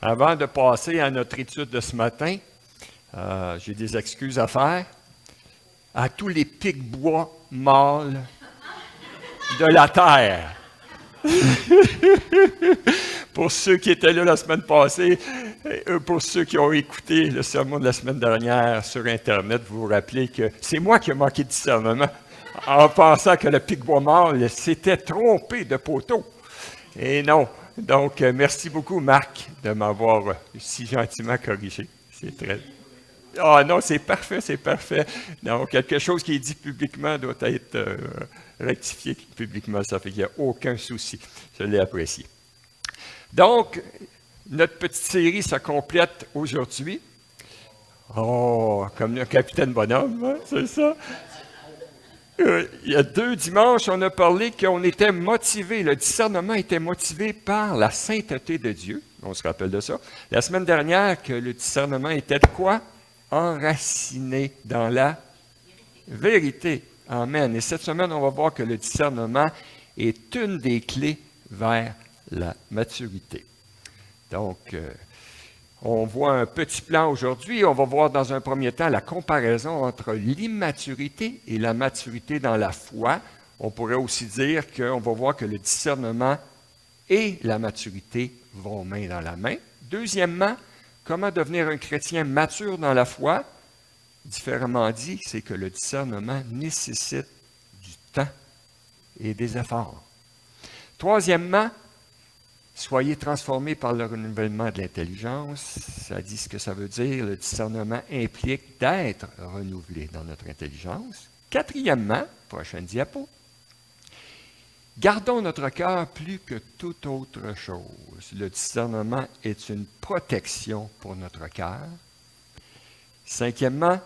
Avant de passer à notre étude de ce matin, j'ai des excuses à faire. À tous les pics-bois mâles de la terre. Pour ceux qui étaient là la semaine passée, pour ceux qui ont écouté le sermon de la semaine dernière sur Internet, vous vous rappelez que c'est moi qui ai manqué de discernement en pensant que le pic-bois mâle s'était trompé de poteau. Et non. Donc, merci beaucoup, Marc, de m'avoir si gentiment corrigé. C'est très... Ah non, c'est parfait, c'est parfait. Donc, quelque chose qui est dit publiquement doit être rectifié publiquement. Ça fait qu'il n'y a aucun souci. Je l'ai apprécié. Donc, notre petite série se complète aujourd'hui. Oh, comme le capitaine Bonhomme, hein, c'est ça? Il y a 2 dimanches, on a parlé qu'on était motivé, le discernement était motivé par la sainteté de Dieu. On se rappelle de ça. La semaine dernière, que le discernement était de quoi? Enraciné dans la vérité. Amen. Et cette semaine, on va voir que le discernement est une des clés vers la maturité. Donc, on voit un petit plan aujourd'hui. On va voir dans un premier temps la comparaison entre l'immaturité et la maturité dans la foi. On pourrait aussi dire qu'on va voir que le discernement et la maturité vont main dans la main. Deuxièmement, comment devenir un chrétien mature dans la foi? Différemment dit, c'est que le discernement nécessite du temps et des efforts. Troisièmement, soyez transformés par le renouvellement de l'intelligence. Ça dit ce que ça veut dire. Le discernement implique d'être renouvelé dans notre intelligence. Quatrièmement, prochaine diapo, gardons notre cœur plus que toute autre chose. Le discernement est une protection pour notre cœur. Cinquièmement,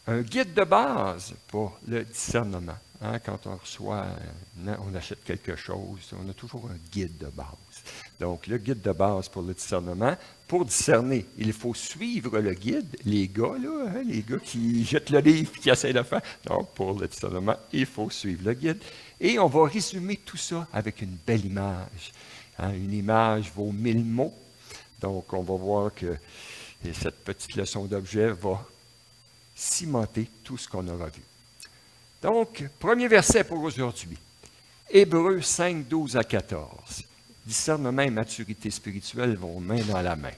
un guide de base pour le discernement. Hein, quand on reçoit, on achète quelque chose, on a toujours un guide de base. Donc, le guide de base pour le discernement. Pour discerner, il faut suivre le guide. Les gars, là, hein, les gars qui jettent le livre et qui essaient de faire. Donc, pour le discernement, il faut suivre le guide. Et on va résumer tout ça avec une belle image. Hein, une image vaut 1000 mots. Donc, on va voir que cette petite leçon d'objet va cimenter tout ce qu'on aura vu. Donc, premier verset pour aujourd'hui. Hébreux 5, 12 à 14. Discernement et maturité spirituelle vont main dans la main.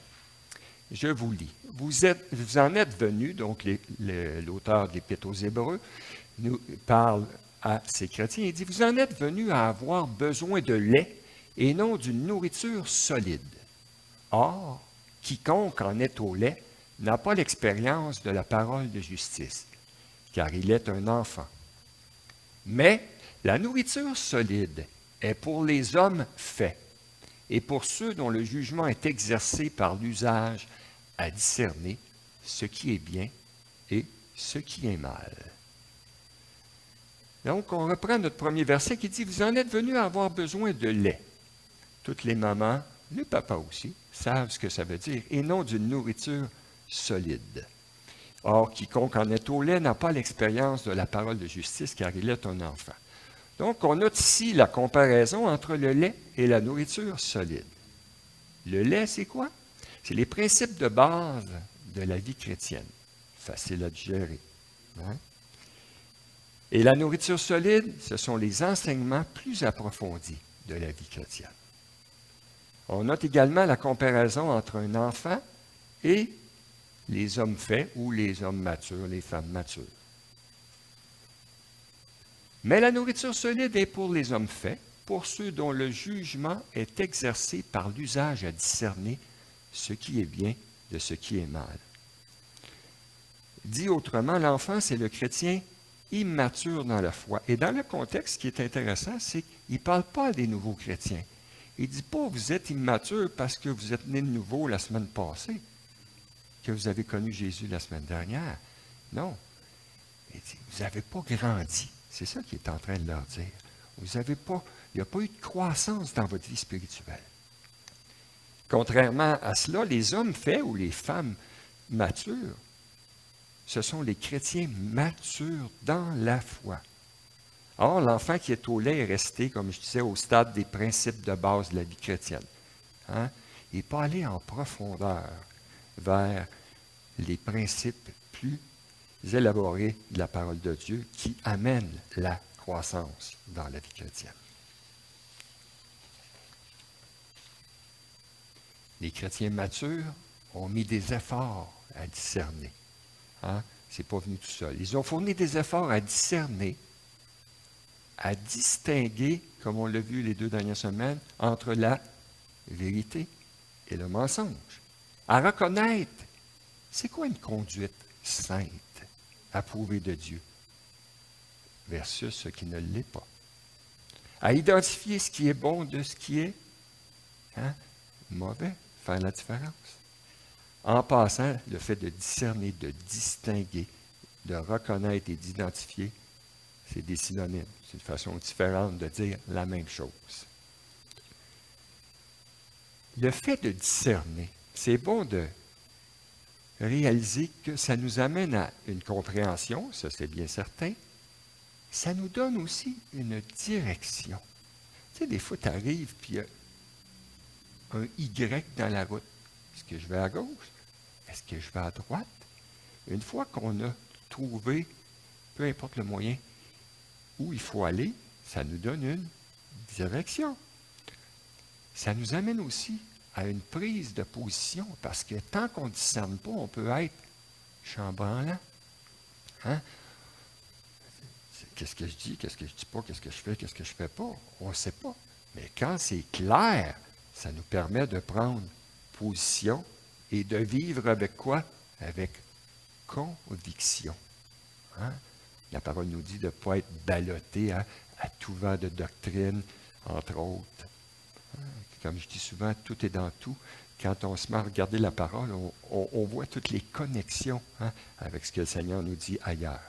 Je vous lis. Vous en êtes venus, donc l'auteur de l'Épître aux Hébreux nous parle à ces chrétiens. Il dit, vous en êtes venus à avoir besoin de lait et non d'une nourriture solide. Or, quiconque en est au lait n'a pas l'expérience de la parole de justice, car il est un enfant. Mais la nourriture solide est pour les hommes faits et pour ceux dont le jugement est exercé par l'usage à discerner ce qui est bien et ce qui est mal. Donc, on reprend notre premier verset qui dit, vous en êtes venus à avoir besoin de lait. Toutes les mamans, les papas aussi, savent ce que ça veut dire, et non d'une nourriture solide. Or, quiconque en est au lait n'a pas l'expérience de la parole de justice, car il est un enfant. Donc, on note ici la comparaison entre le lait et la nourriture solide. Le lait, c'est quoi? C'est les principes de base de la vie chrétienne. Facile à digérer. Hein? Et la nourriture solide, ce sont les enseignements plus approfondis de la vie chrétienne. On note également la comparaison entre un enfant et les hommes faits ou les hommes matures, les femmes matures. Mais la nourriture solide est pour les hommes faits, pour ceux dont le jugement est exercé par l'usage à discerner ce qui est bien de ce qui est mal. Dit autrement, l'enfant, c'est le chrétien immature dans la foi. Et dans le contexte, ce qui est intéressant, c'est qu'il ne parle pas des nouveaux chrétiens. Il ne dit pas vous êtes immature parce que vous êtes né de nouveau la semaine passée, que vous avez connu Jésus la semaine dernière. Non. Il dit, vous n'avez pas grandi. C'est ça qu'il est en train de leur dire. Vous n'avez pas, il n'y a pas eu de croissance dans votre vie spirituelle. Contrairement à cela, les hommes faits ou les femmes matures, ce sont les chrétiens matures dans la foi. Or, l'enfant qui est au lait est resté, comme je disais, au stade des principes de base de la vie chrétienne. Hein? et pas aller en profondeur vers les principes plus élaborés de la parole de Dieu qui amènent la croissance dans la vie chrétienne. Les chrétiens matures ont mis des efforts à discerner. Hein? Ce n'est pas venu tout seul. Ils ont fourni des efforts à discerner, à distinguer, comme on l'a vu les 2 dernières semaines, entre la vérité et le mensonge. À reconnaître, c'est quoi une conduite sainte, approuvée de Dieu, versus ce qui ne l'est pas. À identifier ce qui est bon de ce qui est mauvais, faire la différence. En passant, le fait de discerner, de distinguer, de reconnaître et d'identifier, c'est des synonymes. C'est une façon différente de dire la même chose. Le fait de discerner, c'est bon de réaliser que ça nous amène à une compréhension, ça c'est bien certain. Ça nous donne aussi une direction. Tu sais, des fois, tu arrives, puis il y a un Y dans la route. Est-ce que je vais à gauche? Est-ce que je vais à droite? Une fois qu'on a trouvé, peu importe le moyen, où il faut aller, ça nous donne une direction. Ça nous amène aussi à une prise de position, parce que tant qu'on ne discerne pas, on peut être chambranlant. Hein? Qu'est-ce que je dis, qu'est-ce que je ne dis pas, qu'est-ce que je fais, qu'est-ce que je ne fais pas? On ne sait pas. Mais quand c'est clair, ça nous permet de prendre position et de vivre avec quoi? Avec conviction. Hein? La parole nous dit de ne pas être ballotté à tout vent de doctrine, entre autres. Hein? Comme je dis souvent, tout est dans tout. Quand on se met à regarder la parole, on voit toutes les connexions avec ce que le Seigneur nous dit ailleurs.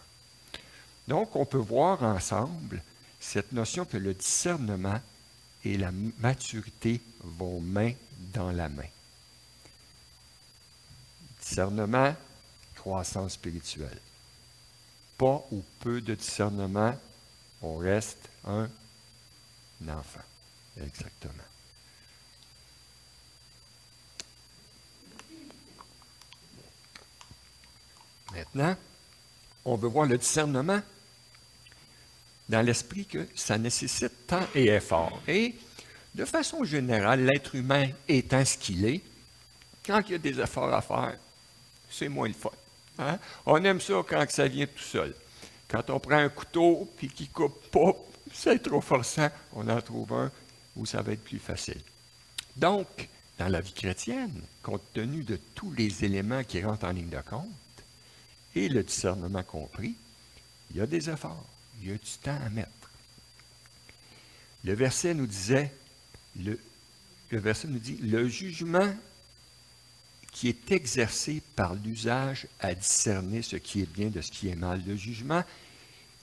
Donc, on peut voir ensemble cette notion que le discernement et la maturité vont main dans la main. Discernement, croissance spirituelle. Pas ou peu de discernement, on reste un enfant. Exactement. Maintenant, on veut voir le discernement dans l'esprit que ça nécessite temps et effort. Et de façon générale, l'être humain étant ce qu'il est, quand il y a des efforts à faire, c'est moins le fun. Hein? On aime ça quand ça vient tout seul. Quand on prend un couteau et qu'il ne coupe pas, c'est trop forçant, on en trouve un où ça va être plus facile. Donc, dans la vie chrétienne, compte tenu de tous les éléments qui rentrent en ligne de compte, et le discernement compris, il y a des efforts. Il y a du temps à mettre. Le verset nous disait, le verset nous dit, le jugement qui est exercé par l'usage à discerner ce qui est bien de ce qui est mal. Le jugement,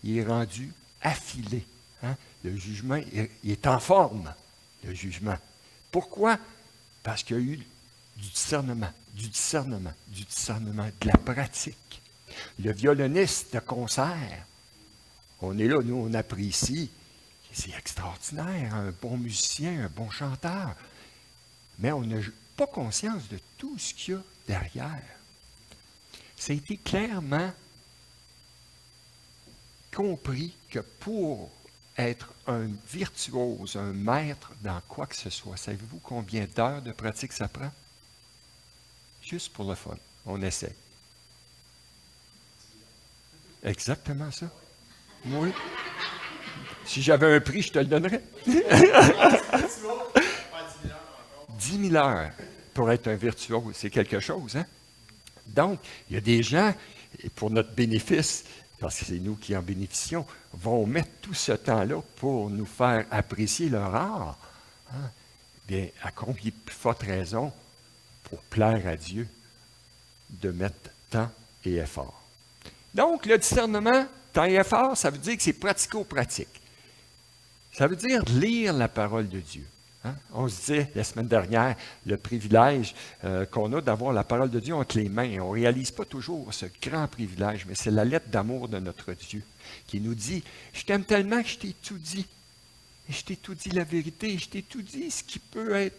il est rendu affilé. Hein? Le jugement, il est en forme, le jugement. Pourquoi? Parce qu'il y a eu du discernement, de la pratique. Le violoniste de concert, on est là, nous, on apprécie. C'est extraordinaire, un bon musicien, un bon chanteur. Mais on n'a pas conscience de tout ce qu'il y a derrière. Ça a été clairement compris que pour être un virtuose, un maître dans quoi que ce soit, savez-vous combien d'heures de pratique ça prend? Juste pour le fun. On essaie. Exactement ça. Oui. Si j'avais un prix, je te le donnerais. 10 000 heures pour être un virtuose, c'est quelque chose. Hein? Donc, il y a des gens, pour notre bénéfice, parce que c'est nous qui en bénéficions, vont mettre tout ce temps-là pour nous faire apprécier leur art. Hein? Bien, à combien de plus forte raison pour plaire à Dieu de mettre temps et effort. Donc, le discernement, temps et effort, ça veut dire que c'est pratico-pratique. Ça veut dire lire la parole de Dieu. Hein? On se disait la semaine dernière, le privilège qu'on a d'avoir la parole de Dieu entre les mains. On ne réalise pas toujours ce grand privilège, mais c'est la lettre d'amour de notre Dieu qui nous dit, je t'aime tellement que je t'ai tout dit. Et je t'ai tout dit la vérité, je t'ai tout dit ce qui peut être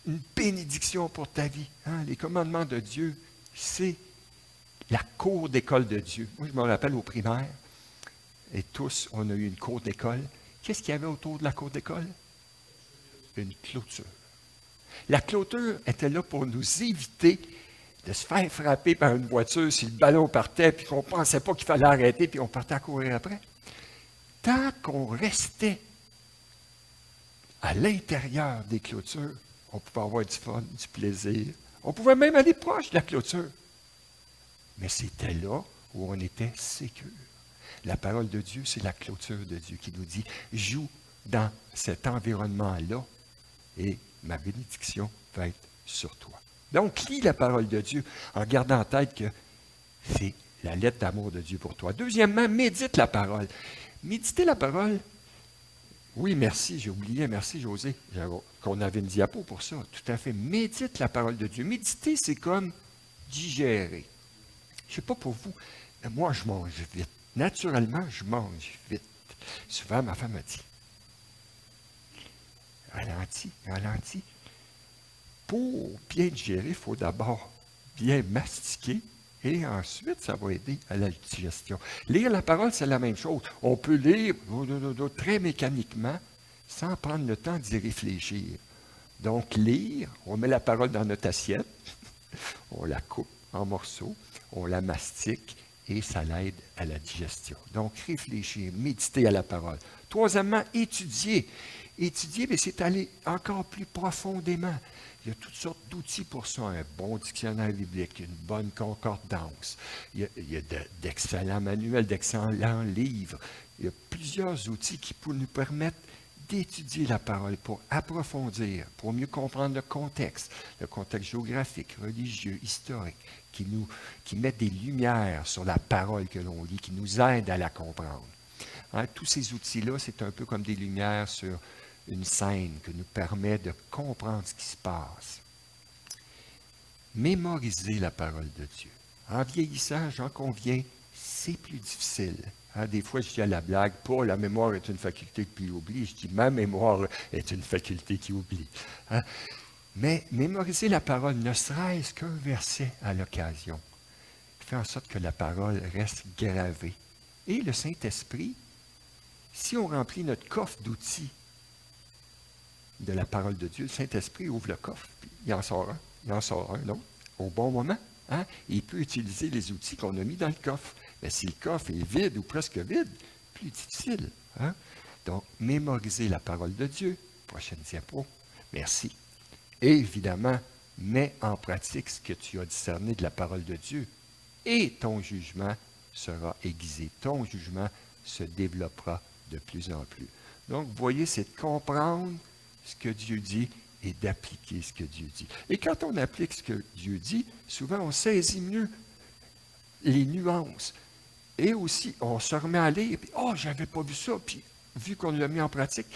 une bénédiction pour ta vie. Hein? Les commandements de Dieu, c'est la cour d'école de Dieu. Moi, je me rappelle au primaire, et tous, on a eu une cour d'école. Qu'est-ce qu'il y avait autour de la cour d'école? Une clôture. La clôture était là pour nous éviter de se faire frapper par une voiture si le ballon partait, puis qu'on ne pensait pas qu'il fallait arrêter, puis on partait à courir après. Tant qu'on restait à l'intérieur des clôtures, on pouvait avoir du fun, du plaisir. On pouvait même aller proche de la clôture. Mais c'était là où on était sécure. La parole de Dieu, c'est la clôture de Dieu qui nous dit, joue dans cet environnement-là et ma bénédiction va être sur toi. Donc, lis la parole de Dieu en gardant en tête que c'est la lettre d'amour de Dieu pour toi. Deuxièmement, médite la parole. Méditer la parole, oui, merci, j'ai oublié, merci José, qu'on avait une diapo pour ça. Tout à fait. Médite la parole de Dieu. Méditer, c'est comme digérer. Je ne sais pas pour vous, mais moi, je mange vite. Naturellement, je mange vite. Souvent, ma femme me dit, ralentis, ralentis. Pour bien digérer, il faut d'abord bien mastiquer et ensuite, ça va aider à la digestion. Lire la parole, c'est la même chose. On peut lire très mécaniquement sans prendre le temps d'y réfléchir. Donc, lire, on met la parole dans notre assiette, on la coupe en morceaux, on la mastique et ça l'aide à la digestion. Donc, réfléchir, méditer à la parole. Troisièmement, étudier. Étudier, mais c'est aller encore plus profondément. Il y a toutes sortes d'outils pour ça. Un bon dictionnaire biblique, une bonne concordance. Il y a d'excellents manuels, d'excellents livres. Il y a plusieurs outils qui nous permettre d'étudier la parole pour approfondir, pour mieux comprendre le contexte géographique, religieux, historique, qui met des lumières sur la parole que l'on lit, qui nous aide à la comprendre. Hein, tous ces outils-là, c'est un peu comme des lumières sur une scène qui nous permet de comprendre ce qui se passe. Mémoriser la parole de Dieu. En vieillissant, j'en conviens, c'est plus difficile. Hein, des fois, je dis à la blague, pas la mémoire est une faculté qui oublie, je dis ma mémoire est une faculté qui oublie. Hein? Mais mémoriser la parole, ne serait-ce qu'un verset à l'occasion, fait en sorte que la parole reste gravée. Et le Saint-Esprit, si on remplit notre coffre d'outils de la parole de Dieu, le Saint-Esprit ouvre le coffre, puis il en sort un autre, au bon moment. Hein? Il peut utiliser les outils qu'on a mis dans le coffre. Mais si le coffre est vide ou presque vide, plus difficile. Hein? Donc, mémoriser la parole de Dieu. Prochaine diapo. Merci. Et évidemment, mets en pratique ce que tu as discerné de la parole de Dieu. Et ton jugement sera aiguisé. Ton jugement se développera de plus en plus. Donc, vous voyez, c'est de comprendre ce que Dieu dit et d'appliquer ce que Dieu dit. Et quand on applique ce que Dieu dit, souvent on saisit mieux les nuances. Et aussi, on se remet à lire, puis « Oh, je n'avais pas vu ça », puis vu qu'on l'a mis en pratique,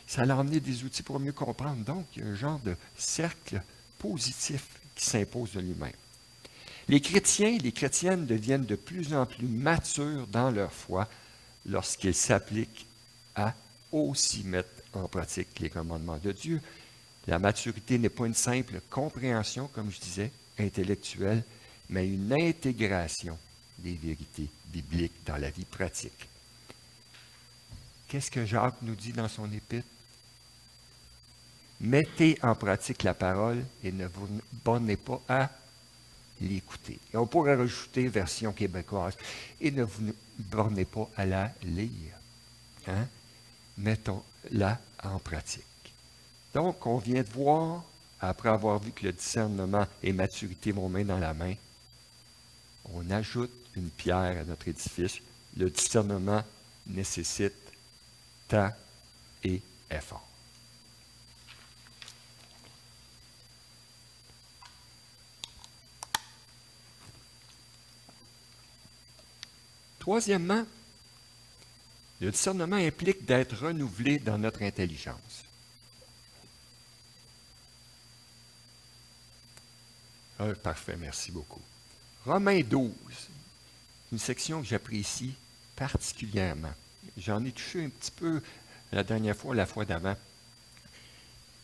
ça a emmené des outils pour mieux comprendre. Donc, il y a un genre de cercle positif qui s'impose de lui-même. Les chrétiens, les chrétiennes deviennent de plus en plus matures dans leur foi lorsqu'ils s'appliquent à aussi mettre en pratique les commandements de Dieu. La maturité n'est pas une simple compréhension, comme je disais, intellectuelle, mais une intégration des vérités bibliques dans la vie pratique. Qu'est-ce que Jacques nous dit dans son épître? Mettez en pratique la parole et ne vous bornez pas à l'écouter. Et on pourrait rajouter version québécoise, et ne vous bornez pas à la lire. Hein? Mettons-la en pratique. Donc, on vient de voir, après avoir vu que le discernement et maturité vont main dans la main, on ajoute une pierre à notre édifice. Le discernement nécessite temps et effort. Troisièmement, le discernement implique d'être renouvelé dans notre intelligence. Parfait, merci beaucoup. Romains 12, une section que j'apprécie particulièrement. J'en ai touché un petit peu la dernière fois, la fois d'avant.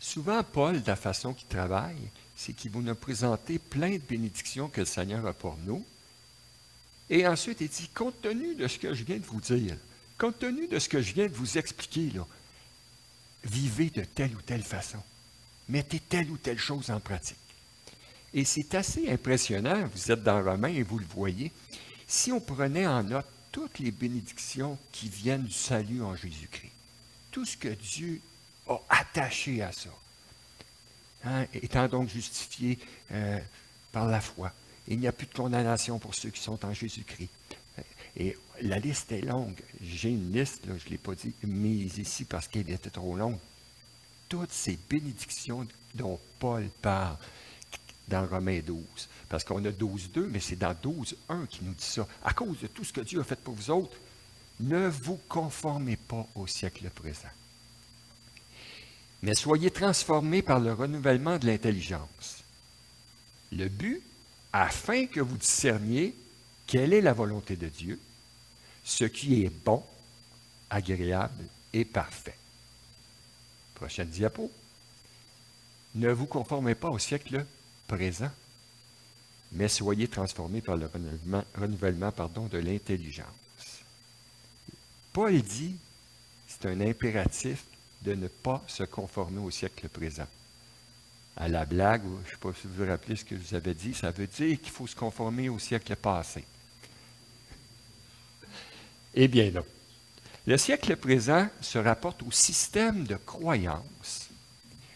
Souvent, Paul, de la façon qu'il travaille, c'est qu'il va nous présenter plein de bénédictions que le Seigneur a pour nous. Et ensuite, il dit, compte tenu de ce que je viens de vous dire, compte tenu de ce que je viens de vous expliquer, là, vivez de telle ou telle façon. Mettez telle ou telle chose en pratique. Et c'est assez impressionnant, vous êtes dans Romains et vous le voyez, si on prenait en note toutes les bénédictions qui viennent du salut en Jésus-Christ, tout ce que Dieu a attaché à ça, hein, étant donc justifié par la foi. Il n'y a plus de condamnation pour ceux qui sont en Jésus-Christ. Et la liste est longue. J'ai une liste, là, je ne l'ai pas dit, mise ici parce qu'elle était trop longue. Toutes ces bénédictions dont Paul parle dans Romains 12. Parce qu'on a 12.2, mais c'est dans 12.1 qui nous dit ça. À cause de tout ce que Dieu a fait pour vous autres, ne vous conformez pas au siècle présent. Mais soyez transformés par le renouvellement de l'intelligence. Le but, afin que vous discerniez quelle est la volonté de Dieu, ce qui est bon, agréable et parfait. Prochaine diapo. Ne vous conformez pas au siècle présent, mais soyez transformés par le renouvellement de l'intelligence. Paul dit, c'est un impératif de ne pas se conformer au siècle présent. À la blague, je ne sais pas si vous vous rappelez ce que je vous avais dit, ça veut dire qu'il faut se conformer au siècle passé. Eh bien non. Le siècle présent se rapporte au système de croyance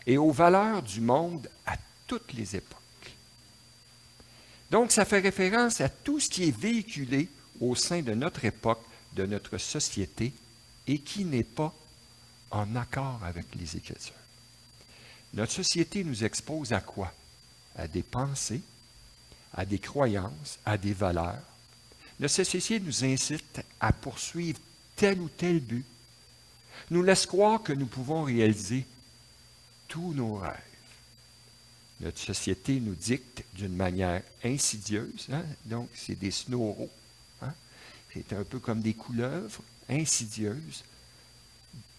et aux valeurs du monde à toutes les époques. Donc, ça fait référence à tout ce qui est véhiculé au sein de notre époque, de notre société, et qui n'est pas en accord avec les Écritures. Notre société nous expose à quoi? À des pensées, à des croyances, à des valeurs. Notre société nous incite à poursuivre tel ou tel but, nous laisse croire que nous pouvons réaliser tous nos rêves. Notre société nous dicte d'une manière insidieuse, hein? Donc c'est des snoraux, hein? C'est un peu comme des couleuvres, insidieuses,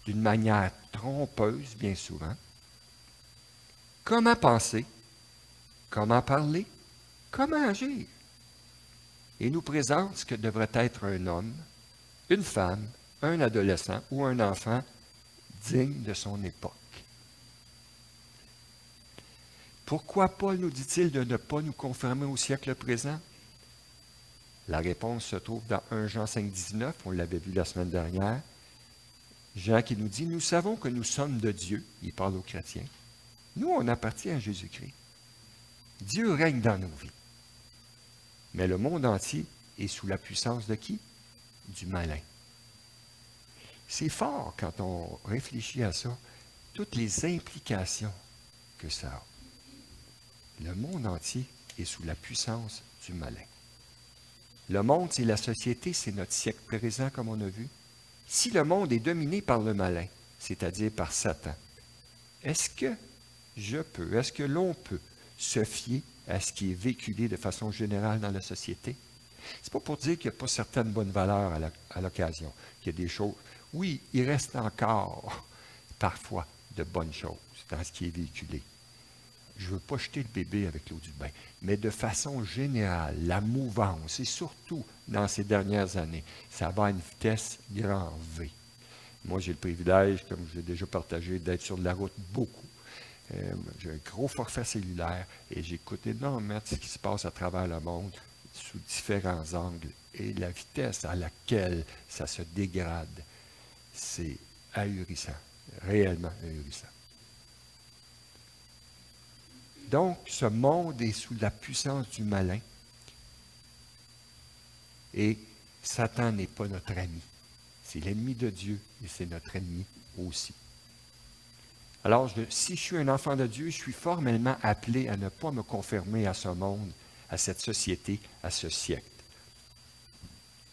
d'une manière trompeuse bien souvent. Comment penser, comment parler, comment agir. Et nous présente ce que devrait être un homme, une femme, un adolescent ou un enfant digne de son époque. Pourquoi Paul nous dit-il de ne pas nous conformer au siècle présent? La réponse se trouve dans 1 Jean 5,19, on l'avait vu la semaine dernière. Jean qui nous dit, nous savons que nous sommes de Dieu, il parle aux chrétiens. Nous, on appartient à Jésus-Christ. Dieu règne dans nos vies. Mais le monde entier est sous la puissance de qui? Du malin. C'est fort quand on réfléchit à ça, toutes les implications que ça a. Le monde entier est sous la puissance du malin. Le monde, c'est la société, c'est notre siècle présent, comme on a vu. Si le monde est dominé par le malin, c'est-à-dire par Satan, est-ce que l'on peut se fier à ce qui est véhiculé de façon générale dans la société? C'est pas pour dire qu'il n'y a pas certaines bonnes valeurs à l'occasion, qu'il y a des choses. Oui, il reste encore parfois de bonnes choses dans ce qui est véhiculé. Je ne veux pas jeter le bébé avec l'eau du bain, mais de façon générale, la mouvance, et surtout dans ces dernières années, ça va à une vitesse grand V. Moi, j'ai le privilège, comme je l'ai déjà partagé, d'être sur la route beaucoup. J'ai un gros forfait cellulaire et j'écoute énormément de ce qui se passe à travers le monde sous différents angles. Et la vitesse à laquelle ça se dégrade, c'est ahurissant, réellement ahurissant. Donc, ce monde est sous la puissance du malin et Satan n'est pas notre ami. C'est l'ennemi de Dieu et c'est notre ennemi aussi. Alors, si je suis un enfant de Dieu, je suis formellement appelé à ne pas me conformer à ce monde, à cette société, à ce siècle.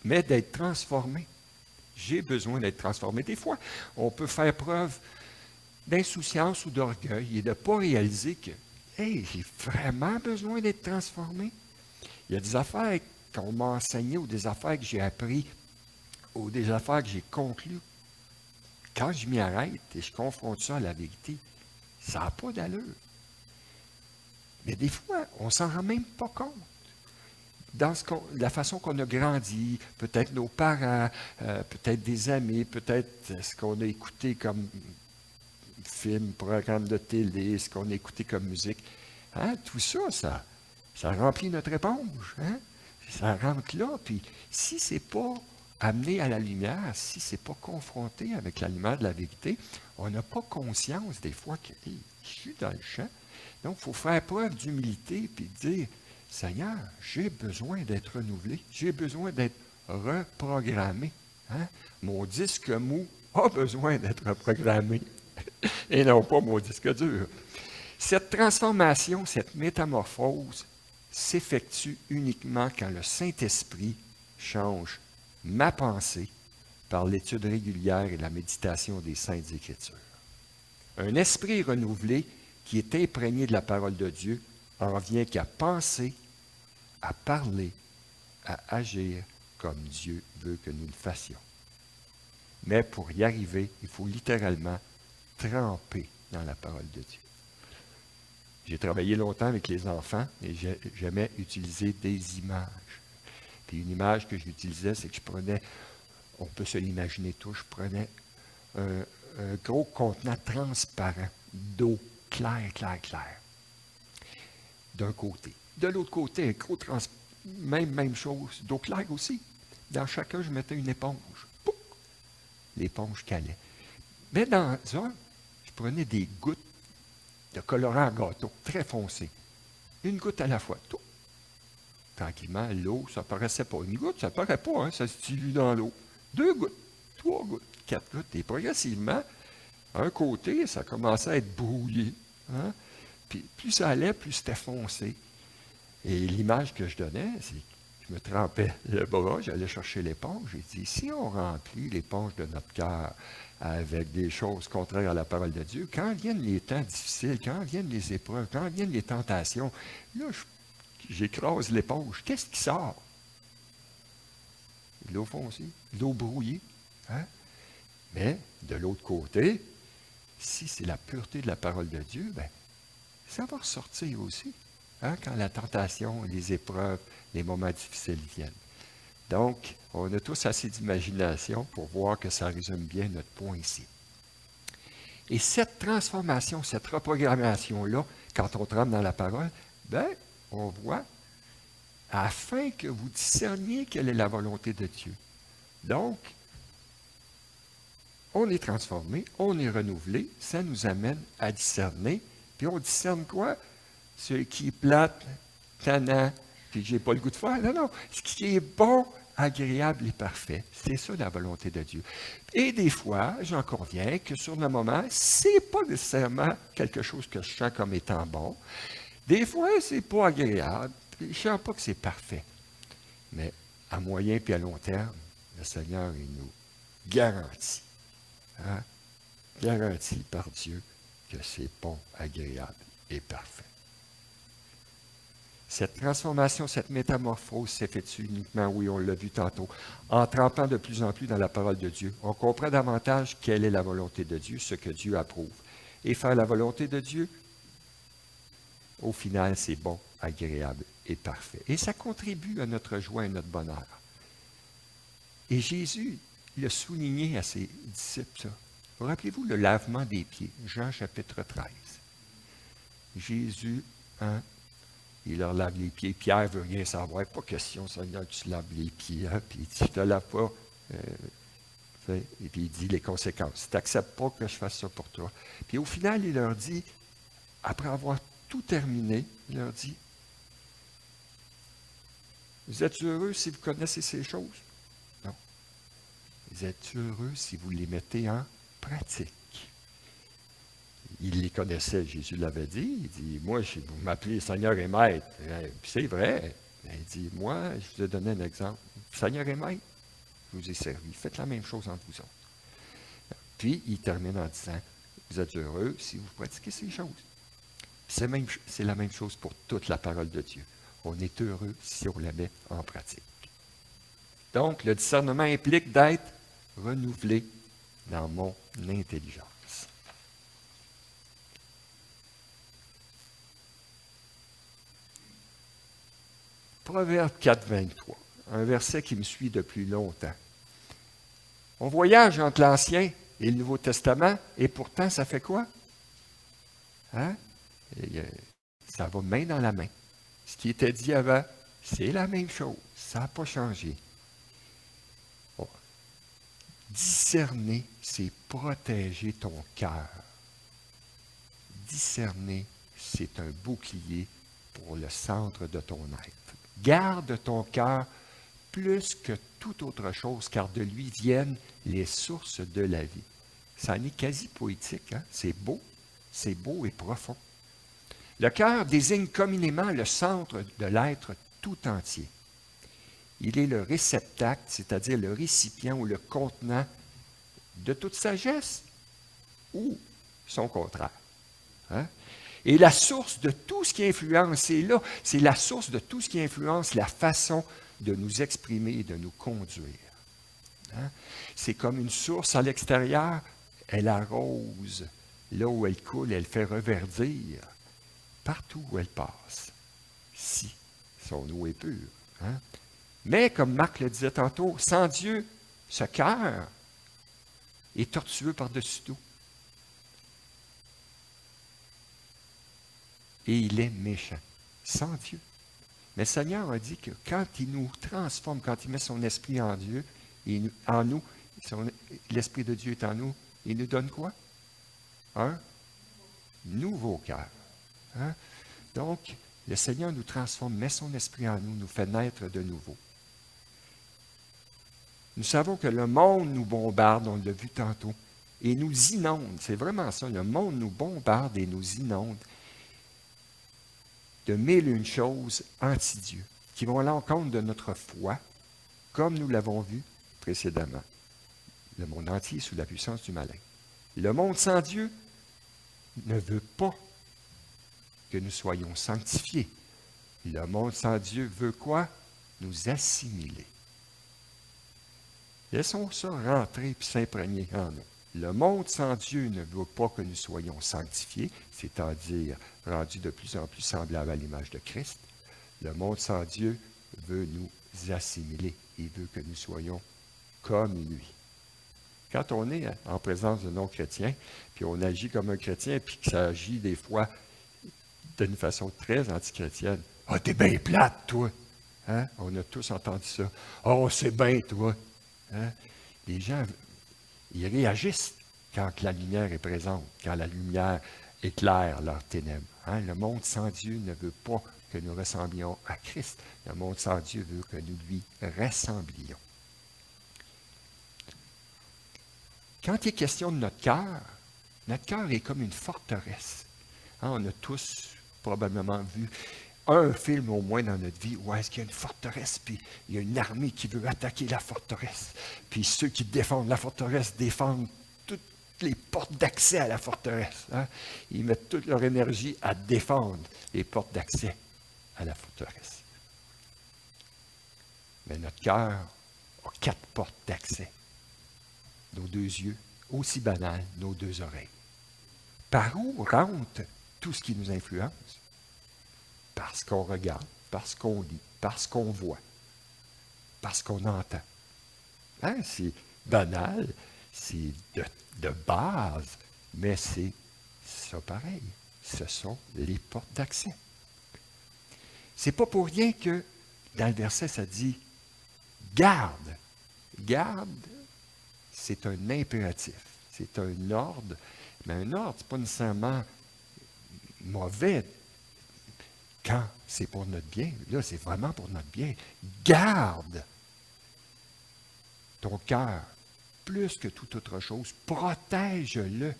Mais d'être transformé. J'ai besoin d'être transformé. Des fois, on peut faire preuve d'insouciance ou d'orgueil et de ne pas réaliser que, hey, j'ai vraiment besoin d'être transformé. Il y a des affaires qu'on m'a enseignées ou des affaires que j'ai apprises ou des affaires que j'ai conclues. Quand je m'y arrête et je confronte ça à la vérité, Ça n'a pas d'allure. Mais des fois, on ne s'en rend même pas compte. Dans la façon qu'on a grandi, peut-être nos parents, peut-être des amis, peut-être ce qu'on a écouté comme film, programme de télé, ce qu'on a écouté comme musique. Hein? Tout ça, ça remplit notre éponge. Hein? Ça rentre là. Puis si ce n'est pas amené à la lumière, si ce n'est pas confronté avec la lumière de la vérité, on n'a pas conscience des fois que je suis dans le champ. Donc, il faut faire preuve d'humilité et dire, Seigneur, j'ai besoin d'être renouvelé, j'ai besoin d'être reprogrammé. Hein? Mon disque mou a besoin d'être reprogrammé et non pas mon disque dur. Cette transformation, cette métamorphose s'effectue uniquement quand le Saint-Esprit change ma pensée par l'étude régulière et la méditation des Saintes Écritures. Un esprit renouvelé qui est imprégné de la parole de Dieu en vient qu'à penser, à parler, à agir comme Dieu veut que nous le fassions. Mais pour y arriver, il faut littéralement tremper dans la parole de Dieu. J'ai travaillé longtemps avec les enfants et j'aimais utiliser des images. Puis une image que j'utilisais, c'est que je prenais, on peut se l'imaginer tous, je prenais un gros contenant transparent d'eau claire, d'un côté. De l'autre côté, un gros même chose, d'eau claire aussi. Dans chacun, je mettais une éponge. Pouf! L'éponge calait. Mais dans un, je prenais des gouttes de colorant à gâteau, très foncé. Une goutte à la fois. Tout. Tranquillement, l'eau, ça ne paraissait pas. Une goutte, ça ne paraît pas, hein, ça se dilue dans l'eau. 2 gouttes, 3 gouttes, 4 gouttes. Et progressivement, un côté, ça commençait à être brouillé. Hein? Puis plus ça allait, plus c'était foncé. Et l'image que je donnais, c'est que je me trempais le bras, j'allais chercher l'éponge. J'ai dit, si on remplit l'éponge de notre cœur avec des choses contraires à la parole de Dieu, quand viennent les temps difficiles, quand viennent les épreuves, quand viennent les tentations, là, j'écrase l'éponge. Qu'est-ce qui sort? L'eau foncée, l'eau brouillée. Hein? Mais de l'autre côté, si c'est la pureté de la parole de Dieu, bien, ça va ressortir aussi, hein, quand la tentation, les épreuves, les moments difficiles viennent. Donc, on a tous assez d'imagination pour voir que ça résume bien notre point ici. Et cette transformation, cette reprogrammation-là, quand on trempe dans la parole, bien, on voit, afin que vous discerniez quelle est la volonté de Dieu. Donc, on est transformé, on est renouvelé, ça nous amène à discerner. Puis on discerne quoi? Ce qui est plate, tannant, puis que je n'ai pas le goût de faire. Non, non. Ce qui est bon, agréable et parfait. C'est ça la volonté de Dieu. Et des fois, j'en conviens que sur le moment, ce n'est pas nécessairement quelque chose que je sens comme étant bon. Des fois, ce n'est pas agréable. Je ne sens pas que c'est parfait. Mais à moyen et à long terme, le Seigneur, il nous garantit, hein, garanti par Dieu, que c'est bon, agréable et parfait. Cette transformation, cette métamorphose s'effectue uniquement, oui, on l'a vu tantôt, en trempant de plus en plus dans la parole de Dieu. On comprend davantage quelle est la volonté de Dieu, ce que Dieu approuve. Et faire la volonté de Dieu, au final, c'est bon, agréable et parfait. Et ça contribue à notre joie et à notre bonheur. Et Jésus, il a souligné à ses disciples ça. Vous rappelez-vous le lavement des pieds, Jean chapitre 13. Jésus, hein, il leur lave les pieds. Pierre ne veut rien savoir. Pas question, Seigneur, que tu laves les pieds. Hein? Puis il dit, je ne te lave pas. Et puis il dit les conséquences. Si tu n'acceptes pas que je fasse ça pour toi. Puis au final, il leur dit, après avoir tout terminé, il leur dit, vous êtes heureux si vous connaissez ces choses? Non. Vous êtes heureux si vous les mettez en pratique. Il les connaissait, Jésus l'avait dit. Il dit, moi, vous m'appelez Seigneur et Maître. Puis c'est vrai. Il dit, moi, je vous ai donné un exemple. Seigneur et Maître, je vous ai servi. Faites la même chose entre vous autres. Puis, il termine en disant, vous êtes heureux si vous pratiquez ces choses. C'est la même chose pour toute la parole de Dieu. On est heureux si on la met en pratique. Donc, le discernement implique d'être renouvelé dans mon intelligence. Proverbe 4, 23, un verset qui me suit depuis longtemps. On voyage entre l'Ancien et le Nouveau Testament, et pourtant, ça fait quoi? Hein? Ça va main dans la main. Ce qui était dit avant, c'est la même chose. Ça n'a pas changé. Bon. Discerner, c'est protéger ton cœur. Discerner, c'est un bouclier pour le centre de ton être. Garde ton cœur plus que toute autre chose, car de lui viennent les sources de la vie. Ça en est quasi poétique, hein? C'est beau et profond. Le cœur désigne communément le centre de l'être tout entier. Il est le réceptacle, c'est-à-dire le récipient ou le contenant de toute sagesse ou son contraire. Hein? Et la source de tout ce qui influence, c'est la source de tout ce qui influence la façon de nous exprimer et de nous conduire. Hein? C'est comme une source à l'extérieur, elle arrose. Là où elle coule, elle fait reverdir partout où elle passe, si son eau est pure. Hein? Mais, comme Marc le disait tantôt, sans Dieu, ce cœur est tortueux par-dessus tout. Et il est méchant, sans Dieu. Mais le Seigneur a dit que quand il nous transforme, quand il met son esprit en Dieu, en nous, l'esprit de Dieu est en nous, il nous donne quoi? Un nouveau cœur. Hein? Donc, le Seigneur nous transforme, met son esprit en nous, nous fait naître de nouveau. Nous savons que le monde nous bombarde, on l'a vu tantôt, et nous inonde. C'est vraiment ça, le monde nous bombarde et nous inonde de mille et une choses anti-Dieu, qui vont à l'encontre de notre foi, comme nous l'avons vu précédemment. Le monde entier est sous la puissance du malin. Le monde sans Dieu ne veut pas que nous soyons sanctifiés. Le monde sans Dieu veut quoi? Nous assimiler. Laissons ça rentrer et s'imprégner en nous. Le monde sans Dieu ne veut pas que nous soyons sanctifiés, c'est-à-dire rendus de plus en plus semblables à l'image de Christ. Le monde sans Dieu veut nous assimiler. Il veut que nous soyons comme lui. Quand on est en présence de non-chrétiens, puis on agit comme un chrétien, puis que ça agit des fois d'une façon très antichrétienne. « Ah, t'es bien plate, toi! Hein? » On a tous entendu ça. « Oh, c'est bien, toi! Hein? » Les gens, ils réagissent quand la lumière est présente, quand la lumière éclaire leurs ténèbres. Hein? Le monde sans Dieu ne veut pas que nous ressemblions à Christ. Le monde sans Dieu veut que nous lui ressemblions. Quand il est question de notre cœur est comme une forteresse. Hein, on a tous probablement vu un film au moins dans notre vie où est-ce qu'il y a une forteresse, puis il y a une armée qui veut attaquer la forteresse. Puis ceux qui défendent la forteresse défendent toutes les portes d'accès à la forteresse. Hein. Ils mettent toute leur énergie à défendre les portes d'accès à la forteresse. Mais notre cœur a 4 portes d'accès. Nos 2 yeux, aussi banal, nos 2 oreilles. Par où rentre tout ce qui nous influence? Parce qu'on regarde, parce qu'on lit, parce qu'on voit, parce qu'on entend. Hein? C'est banal, c'est de base, mais c'est ça pareil. Ce sont les portes d'accès. C'est pas pour rien que dans le verset, ça dit « garde ». Garde, c'est un impératif, c'est un ordre, mais un ordre, ce n'est pas nécessairement mauvais quand c'est pour notre bien. Là, c'est vraiment pour notre bien. Garde ton cœur plus que toute autre chose. Protège-le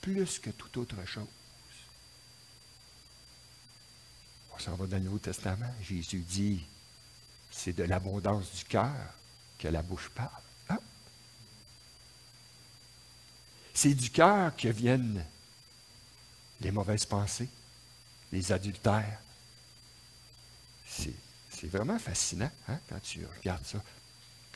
plus que toute autre chose. On s'en va dans le Nouveau Testament. Jésus dit, c'est de l'abondance du cœur que la bouche parle. Hein? C'est du cœur que viennent les mauvaises pensées, les adultères. C'est vraiment fascinant hein, quand tu regardes ça.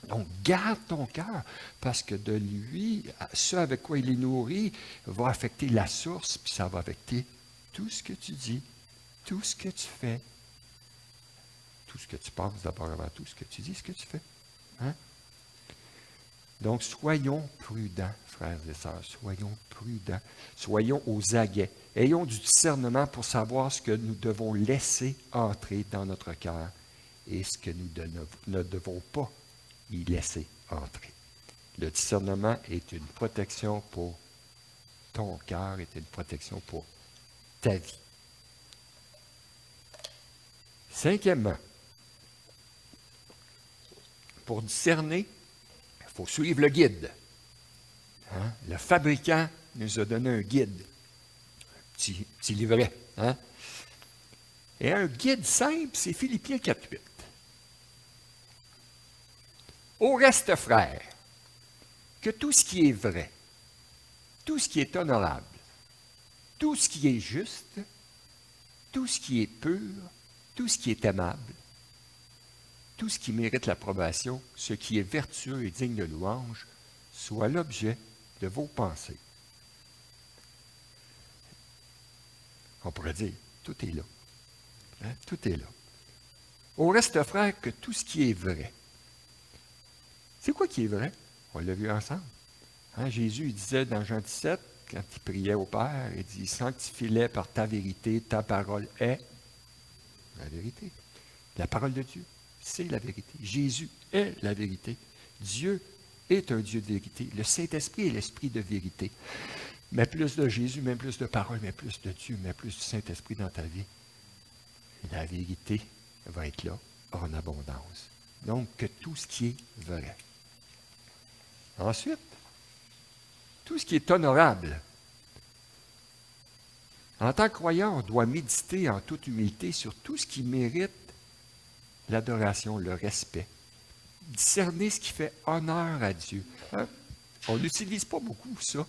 Donc, garde ton cœur, parce que de lui, ce avec quoi il est nourri, va affecter la source, puis ça va affecter tout ce que tu dis, tout ce que tu fais, tout tout ce que tu penses, d'abord avant tout ce que tu dis, ce que tu fais. Hein? Donc, soyons prudents, frères et sœurs, soyons prudents, soyons aux aguets. Ayons du discernement pour savoir ce que nous devons laisser entrer dans notre cœur et ce que nous ne devons pas y laisser entrer. Le discernement est une protection pour ton cœur, est une protection pour ta vie. Cinquièmement, pour discerner, il faut suivre le guide. Hein? Le fabricant nous a donné un guide, un petit livret. Hein? Et un guide simple, c'est Philippiens 4.8. Au reste, frères, que tout ce qui est vrai, tout ce qui est honorable, tout ce qui est juste, tout ce qui est pur, tout ce qui est aimable, tout ce qui mérite l'approbation, ce qui est vertueux et digne de louange, soit l'objet de vos pensées. On pourrait dire, tout est là. Hein? Tout est là. Au reste, frère, que tout ce qui est vrai. C'est quoi qui est vrai? On l'a vu ensemble. Hein? Jésus il disait dans Jean 17, quand il priait au Père, il dit, sanctifie-les par ta vérité, ta parole est la vérité. La parole de Dieu, c'est la vérité. Jésus est la vérité. Dieu est un Dieu de vérité. Le Saint-Esprit est l'Esprit de vérité. Mets plus de Jésus, mets plus de parole, mets plus de Dieu, mets plus du Saint-Esprit dans ta vie. Et la vérité va être là, en abondance. Donc, que tout ce qui est vrai. Ensuite, tout ce qui est honorable. En tant que croyant, on doit méditer en toute humilité sur tout ce qui mérite l'adoration, le respect. Discerner ce qui fait honneur à Dieu. Hein? On n'utilise pas beaucoup ça.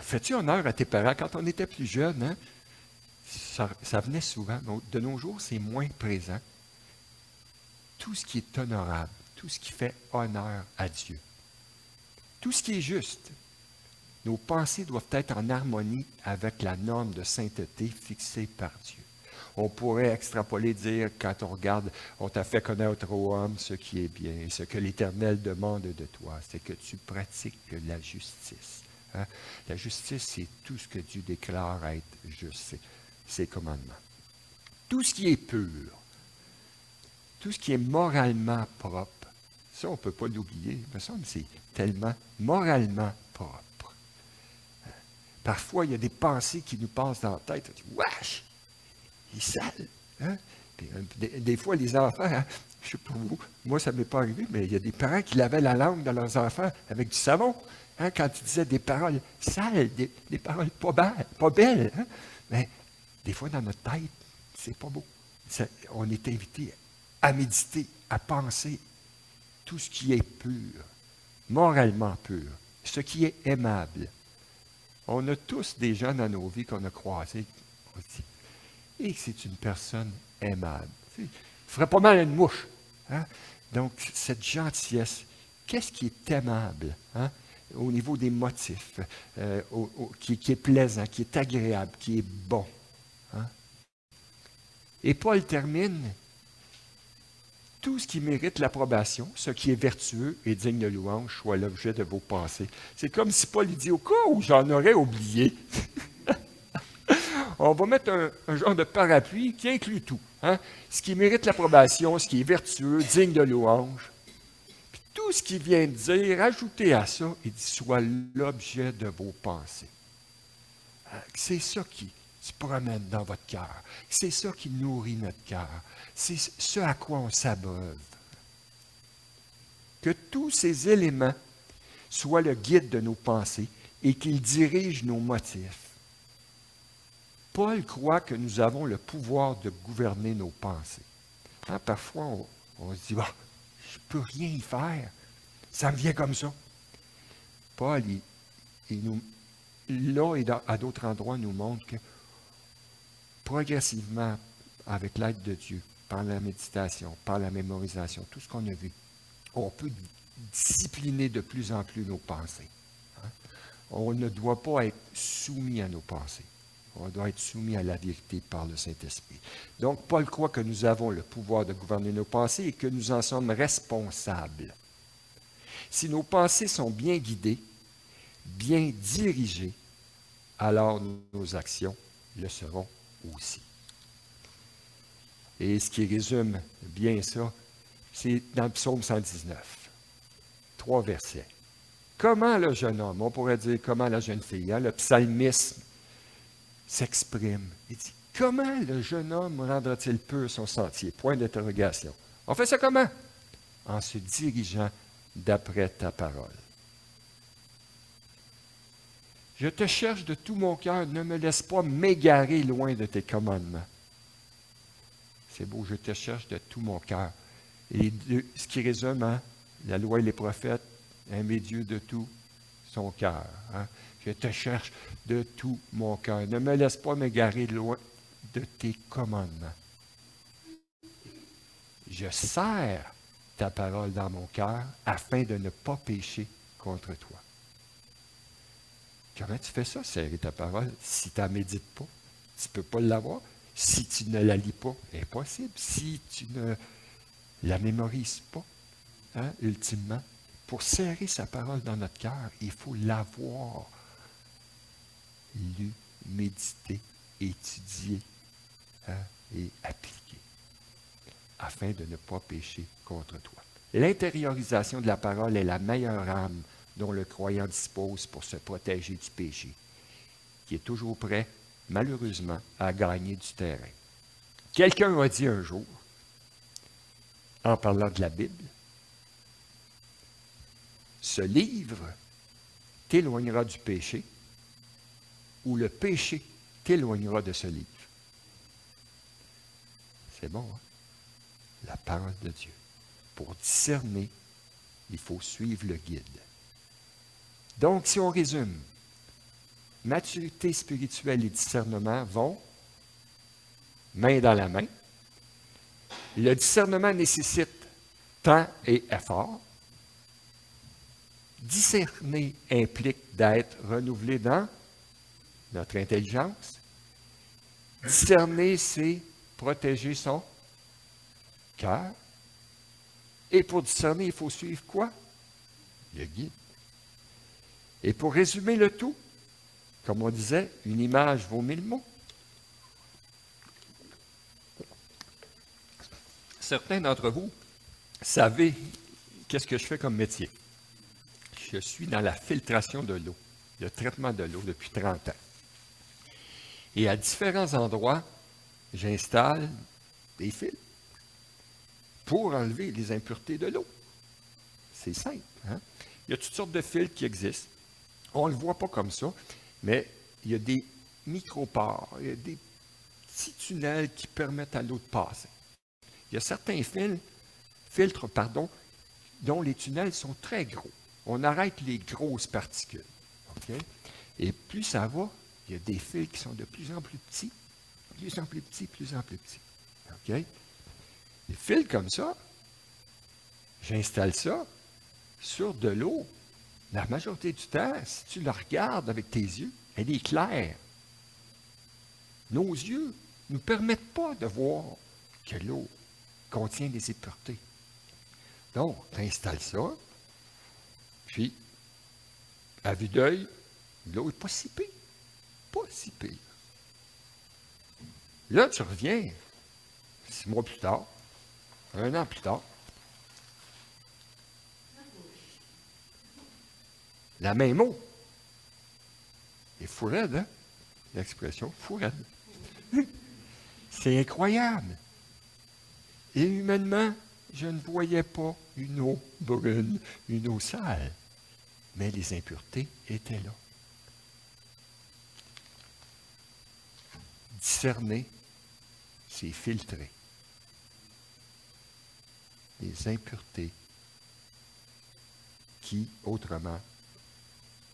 Fais-tu honneur à tes parents quand on était plus jeune? Hein? Ça venait souvent. Donc, de nos jours, c'est moins présent. Tout ce qui est honorable, tout ce qui fait honneur à Dieu. Tout ce qui est juste. Nos pensées doivent être en harmonie avec la norme de sainteté fixée par Dieu. On pourrait extrapoler, dire, quand on regarde, on t'a fait connaître aux hommes ce qui est bien, ce que l'Éternel demande de toi, c'est que tu pratiques la justice. Hein? La justice, c'est tout ce que Dieu déclare être juste, c'est ses commandements. Tout ce qui est pur, tout ce qui est moralement propre, ça, on ne peut pas l'oublier, il me semble que c'est tellement moralement propre. Parfois, il y a des pensées qui nous passent dans la tête. On dit, wesh, il est sale. Hein? Puis, des fois, les enfants, hein, je ne sais pas vous, moi, ça ne m'est pas arrivé, mais il y a des parents qui lavaient la langue de leurs enfants avec du savon. Hein, quand ils disaient des paroles sales, des paroles pas belles. Hein? Mais des fois, dans notre tête, c'est pas beau. On est invité à méditer, à penser tout ce qui est pur, moralement pur, ce qui est aimable. On a tous des gens dans nos vies qu'on a croisés. On dit, et c'est une personne aimable. Il ferait pas mal à une mouche. Hein? Donc, cette gentillesse, qu'est-ce qui est aimable hein? Au niveau des motifs, qui est plaisant, qui est agréable, qui est bon. Hein? Et Paul termine, tout ce qui mérite l'approbation, ce qui est vertueux et digne de louange, soit l'objet de vos pensées. C'est comme si Paul dit, au cas où j'en aurais oublié, on va mettre un genre de parapluie qui inclut tout. Hein? Ce qui mérite l'approbation, ce qui est vertueux, digne de louange. Puis tout ce qu'il vient de dire, ajoutez à ça, il dit, soit l'objet de vos pensées. C'est ça qui se promène dans votre cœur. C'est ça qui nourrit notre cœur. C'est ce à quoi on s'abreuve. Que tous ces éléments soient le guide de nos pensées et qu'ils dirigent nos motifs. Paul croit que nous avons le pouvoir de gouverner nos pensées. Hein, parfois, on se dit, bah, je ne peux rien y faire. Ça me vient comme ça. Paul, là et à d'autres endroits, nous montre que progressivement, avec l'aide de Dieu, par la méditation, par la mémorisation, tout ce qu'on a vu, on peut discipliner de plus en plus nos pensées. Hein? On ne doit pas être soumis à nos pensées. On doit être soumis à la vérité par le Saint-Esprit. Donc, Paul croit que nous avons le pouvoir de gouverner nos pensées et que nous en sommes responsables. Si nos pensées sont bien guidées, bien dirigées, alors nos actions le seront aussi. Et ce qui résume bien ça, c'est dans le psaume 119, 3 versets. Comment le jeune homme, on pourrait dire comment la jeune fille, le psalmisme s'exprime. Il dit, comment le jeune homme rendra-t-il pur son sentier? Point d'interrogation. On fait ça comment? En se dirigeant d'après ta parole. Je te cherche de tout mon cœur, ne me laisse pas m'égarer loin de tes commandements. C'est beau, je te cherche de tout mon cœur. Et ce qui résume, hein, la loi et les prophètes, aimer Dieu de tout son cœur. Hein. Je te cherche de tout mon cœur. Ne me laisse pas m'égarer loin de tes commandements. Je serre ta parole dans mon cœur afin de ne pas pécher contre toi. Comment tu fais ça, serrer ta parole, si tu n'en médites pas? Tu ne peux pas l'avoir. Si tu ne la lis pas, impossible. Si tu ne la mémorises pas, hein, ultimement, pour serrer sa parole dans notre cœur, il faut l'avoir lu, médité, étudié, hein, et appliqué, afin de ne pas pécher contre toi. L'intériorisation de la parole est la meilleure arme dont le croyant dispose pour se protéger du péché, qui est toujours prêt, malheureusement, à gagner du terrain. Quelqu'un a dit un jour, en parlant de la Bible, ce livre t'éloignera du péché ou le péché t'éloignera de ce livre. C'est bon, hein? La parole de Dieu. Pour discerner, il faut suivre le guide. Donc, si on résume, maturité spirituelle et discernement vont main dans la main. Le discernement nécessite temps et effort. Discerner implique d'être renouvelé dans notre intelligence. Discerner, c'est protéger son cœur. Et pour discerner, il faut suivre quoi? Le guide. Et pour résumer le tout, comme on disait, une image vaut 1000 mots. Certains d'entre vous savez qu'est-ce que je fais comme métier. Je suis dans la filtration de l'eau, le traitement de l'eau depuis 30 ans. Et à différents endroits, j'installe des fils pour enlever les impuretés de l'eau. C'est simple. Hein? Il y a toutes sortes de fils qui existent. On ne le voit pas comme ça, mais il y a des micropores, il y a des petits tunnels qui permettent à l'eau de passer. Il y a certains filtres, dont les tunnels sont très gros. On arrête les grosses particules. Okay? Et plus ça va, il y a des fils qui sont de plus en plus petits, plus en plus petits, plus en plus petits. Okay? Des fils comme ça, j'installe ça sur de l'eau. La majorité du temps, si tu la regardes avec tes yeux, elle est claire. Nos yeux ne nous permettent pas de voir que l'eau contient des impuretés. Donc, tu installes ça, puis, à vue d'œil, l'eau n'est pas si pire. Pas si pire. Là, tu reviens 6 mois plus tard, 1 an plus tard, la même eau. Et fou raide, hein? L'expression fou raide. C'est incroyable. Et humainement, je ne voyais pas une eau brune, une eau sale. Mais les impuretés étaient là. Discerner, c'est filtrer. Les impuretés qui, autrement,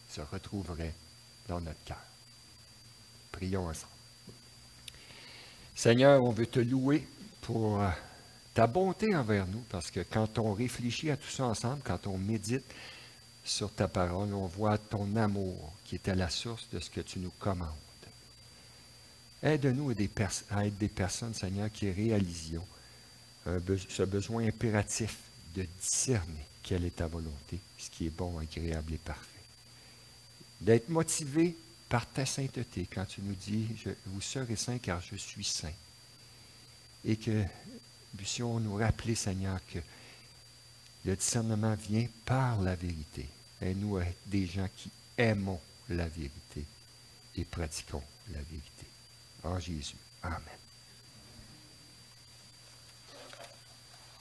se retrouveraient dans notre cœur. Prions ensemble. Seigneur, on veut te louer pour ta bonté envers nous, parce que quand on réfléchit à tout ça ensemble, quand on médite sur ta parole, on voit ton amour qui est à la source de ce que tu nous commandes. Aide-nous à être des personnes, Seigneur, qui réalisions ce besoin impératif de discerner quelle est ta volonté, ce qui est bon, agréable et parfait. D'être motivé par ta sainteté quand tu nous dis « Vous serez saints car je suis saint ». Et que puissions nous rappeler, Seigneur, que le discernement vient par la vérité. Aide-nous à être des gens qui aimons la vérité et pratiquons la vérité. En Jésus. Amen.